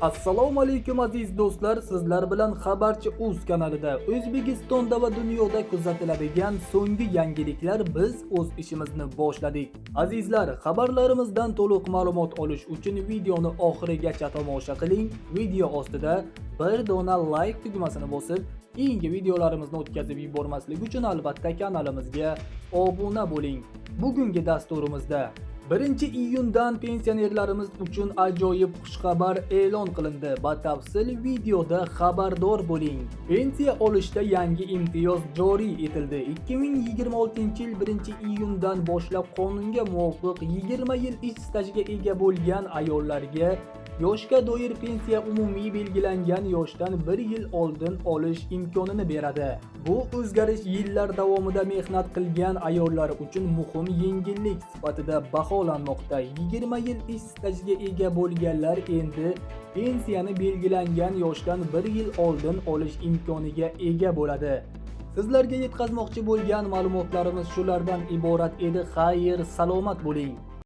Assalomu alaykum aziz do'stlar, sizlar bilan Xabarchi.uz kanalida O'zbekistonda va dunyoda kuzatiladigan so'nggi yangiliklar biz o'z ishimizni boshladik. Azizlar, xabarlarimizdan to'liq ma'lumot olish uchun videoni oxirigacha tomosha qiling. Video ostida bir dona like tugmasini bosib, keyingi videolarimizni o'tkazib yubormaslik uchun albatta kanalimizga obuna bo'ling. Bugungi dasturimizda 1-iyundan pensionerlarimiz uchun ajoyib xushxabar e'lon qilindi. Batafsil videoda xabardor bo'ling. Pensiya olishda yangi imtiyoz joriy etildi. 2026-yil 1-iyundan boshlab qonunga muvofiq 20 yil ish stajiga ega bo'lgan ayollarga yoshga doir pensiya umumiy belgilangan yoshdan 1 yil oldin olish imkonini beradi. Bu o'zgarish yillar davomida mehnat qilgan ayollar uchun muhim yengillik sifatida baholanmoqda. 20 yil ish stajiga ega bo'lganlar endi pensiyani belgilangan yoshdan 1 yil oldin olish imkoniga ega bo'ladi. Sizlarga yetkazmoqchi bo'lgan ma'lumotlarimiz shulardan iborat edi. Xayr, salomat bo'ling.